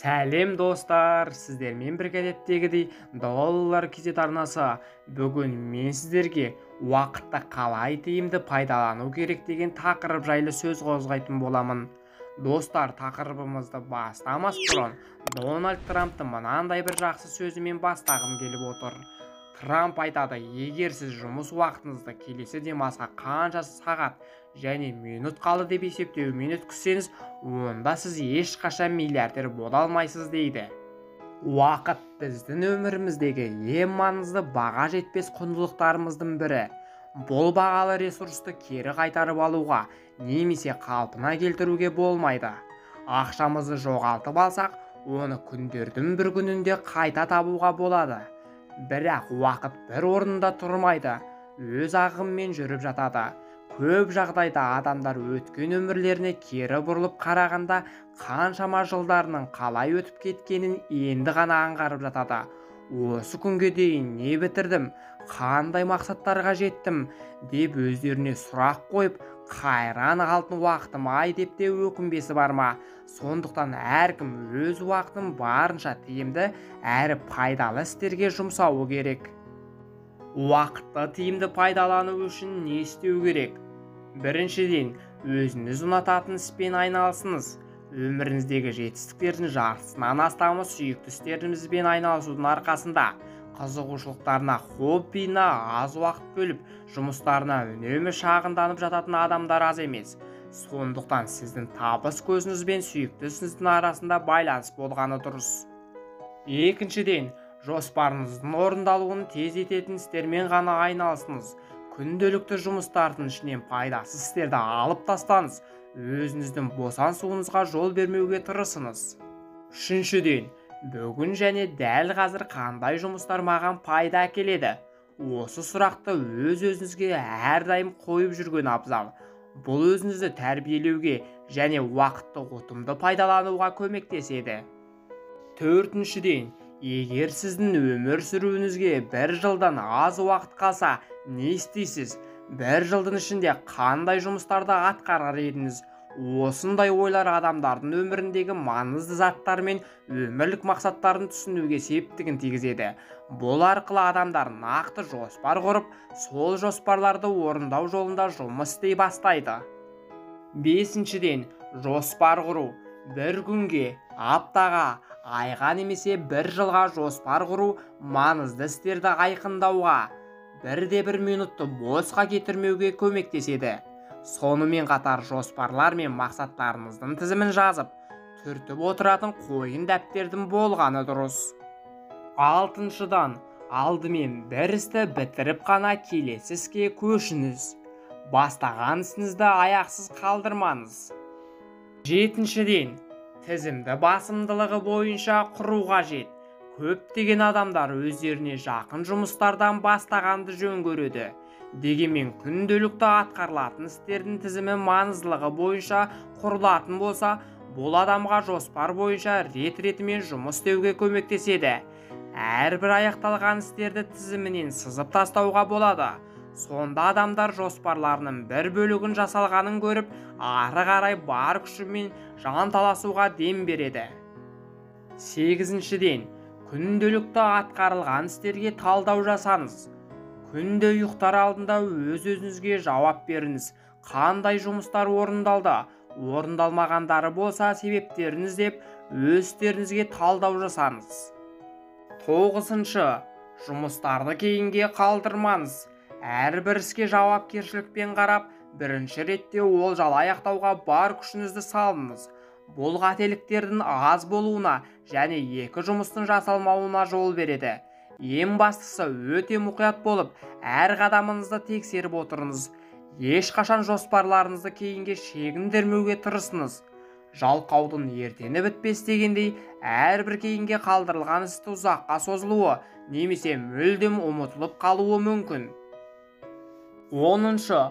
Сәлем достар, сіздермен бірге әдеттегідей доллар кезет арнасы. Бүгін мен сіздерге уақытты қалай тиімді пайдалану керек деген тақырып жайлы сөз қозғайтын боламын. Достар, тақырыбымызды бастамас бұрын Дональд Трамптың мынандай бір жақсы сөзімен бастағым келіп отыр. Трамп айтады, егер сіз жұмыс уақытыңызды келесі демалысқа қанша сағат және минут қалды деп есептеумен өткізсеңіз, онда сіз ешқашан миллиардер бола алмайсыз дейді. Уақыт біздің өміріміздегі ең маңызды баға жетпес құндылықтарымыздың бірі. Бұл бағалы ресурсты кері қайтарып алуға немесе қалпына келтіруге болмайды. Ақшамызды жоғалтып алсақ, оны күндердің бір күнінде қайта табуға болады. Бірақ уақыт бір орнында тұрмайды, өз ағымымен жүріп жатады. Көп жағдайда адамдар өткен өмірлеріне кері бұрылып қарағанда қаншама жылдарының қалай өтіп кеткенін енді ғана аңғарып жатады. Осы күнге дейін не бітірдім, қандай мақсаттарға жеттім деп өздеріне сұрақ қойып, қайран қалдым уақытым-ай деп те өкінбесі бар ма? Сондықтан әркім өз уақытын барынша тиімді әрі пайдалы істерге жұмсауы керек. Уақытты тиімді пайдалану үшін не істеу керек? Біріншіден, өзіңіз ұнататын іспен айналысыңыз. Өміріңіздегі жетістіктердің жартысынан астамы сүйікті істеріңізбен айналысудың арқасында. Қызығушылықтарына, хоббиіне аз уақыт бөліп, жұмыстарына үнемі шағымданып жататын адамдар аз емес. Сондықтан сіздің табыс көзіңіз бен сүйікті ісіңіздің арасында байланыс болғаны дұрыс. Екіншіден, жоспарыңыздың орындалуын тез ететін істермен ғана айналысыңыз. Күнделікті жұмыстардың ішінен пайдасыз істерді алып тастаңыз. Өзіңіздің босаңсуыңызға жол бермеуге тырысыңыз. Үшіншіден, бүгін және дәл қазір қандай жұмыстар маған пайда әкеледі? Осы сұрақты өз-өзіңізге әрдайым қойып жүрген абзал. Бұл өзіңізді тәрбиелеуге және уақытты ұтымды пайдалануға көмектеседі. Төртіншіден, егер сіздің өмір сүруіңізге бір жылдан аз уақыт қалса, не істейсіз? Бір жылдың ішінде қандай жұмыстарды атқарар едіңіз? Осындай ойлар адамдардың өміріндегі маңызды заттар мен өмірлік мақсаттарын түсінуге септігін тигізеді. Бұл арқылы адамдар нақты жоспар құрып, сол жоспарларды орындау жолында жұмыс істей бастайды. Бесіншіден, жоспар құру. Бір күнге, аптаға, айға немесе бір жылға жоспар құру маңызды істерді айқындауға, бірде-бір минутты босқа кетірмеуге көмектеседі. Сонымен қатар жоспарлар мен мақсаттарыңыздың тізімін жазып, түртіп отыратын қойын дәптердің болғаны дұрыс. Алтыншыдан, алдымен бір істі бітіріп қана келесі іске көшіңіз. Бастаған ісіңізді аяқсыз қалдырмаңыз. Жетіншіден, тізімді басымдылығы бойынша құру қажет. Көптеген адамдар өздеріне жақын жұмыстардан бастағанды жөн көреді. Дегенмен күнделікті атқарылатын істердің тізімі маңыздылығы бойынша құрылатын болса, бұл адамға жоспар бойынша рет-ретімен жұмыс істеуге көмектеседі. Әрбір аяқталған істерді тізімінен сызып тастауға болады. Сонда адамдар жоспарларының бір бөлігін жасалғанын көріп, ары қарай бар күшімен жанталасуға дем береді. Сегізіншіден, күнделікті атқарылған істерге талдау жасаңыз. Күнде ұйықтар алдында өз-өзіңізге жауап беріңіз. Қандай жұмыстар орындалды? Орындалмағандары болса, себептерін іздеп, өз істеріңізге талдау жасаңыз. Тоғызыншы, жұмыстарды кейінге қалдырмаңыз. Әрбір іске жауапкершілікпен қарап, бірінші ретте олжалы аяқтауға бар күшіңізді салыңыз. Бұл қателіктердің аз болуына және екі жұмыстың жасалмауына жол береді. Ең бастысы өте мұқият болып, әр қадамыңызды тексеріп отырыңыз. Ешқашан жоспарларыңызды кейінге шегіндірмеуге тырысыңыз. Жалқаудың ертеңі бітпес дегендей, әрбір кейінге қалдырылған істі ұзаққа созылуы немесе мүлдем ұмытылып қалуы мүмкін. Оныншы,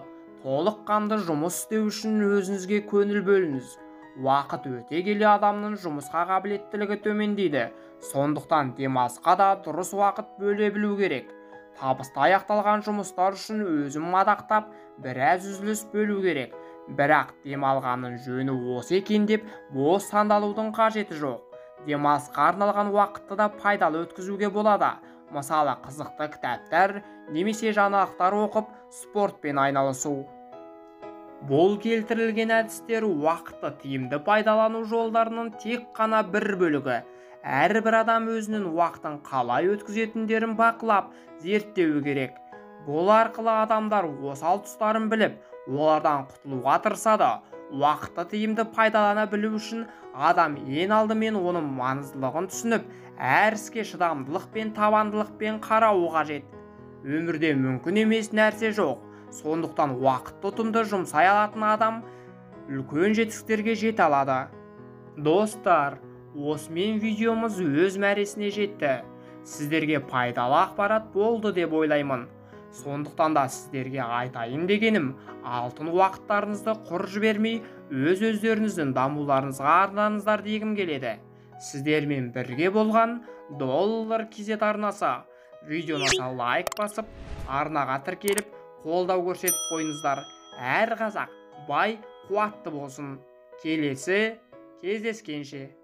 толыққанды жұмыс істеу үшін өзіңізге көңіл бөліңіз. Уақыт өте келе адамның жұмысқа қабілеттілігі төмендейді. Сондықтан демалысқа да дұрыс уақыт бөле білу керек. Табысты аяқталған жұмыстар үшін өзім мадақтап, біраз үзіліс бөлу керек. Бірақ демалғанның жөні осы екен деп бос сандалудың қажеті жоқ. демалысқа арналған уақытты да пайдалы өткізуге болады. Мысалы, қызықты кітаптар немесе жаңалықтар оқып, спортпен айналысу. Бұл келтірілген әдістер уақытты тиімді пайдалану жолдарының тек қана бір бөлігі. Әрбір адам өзінің уақытын қалай өткізетіндерін бақылап, зерттеуі керек. Бұл арқылы адамдар осал тұстарын біліп, олардан құтылуға тырысады. Уақытты тиімді пайдалана білу үшін адам ең алдымен оның маңыздылығын түсініп, әр іске шыдамдылық пен табандылықпен қарауы қажет. Өмірде мүмкін емес нәрсе жоқ. Сондықтан уақытты ұтымды жұмсай алатын адам үлкен жетістіктерге жете алады. Достар, осымен видеомыз өз мәресіне жетті. Сіздерге пайдалы ақпарат болды деп ойлаймын. Сондықтан да сіздерге айтайын дегенім, алтын уақыттарыңызды құр жібермей, өздеріңіздің дамуларыңызға арнаңыздар дегім келеді. Сіздермен бірге болған Доллар KZ арнасы. Видеоға лайк басып, арнаға тіркеліп, қолдау көрсетіп қойыңыздар. Әр қазақ бай, қуатты болсын. Келесі кездескенше.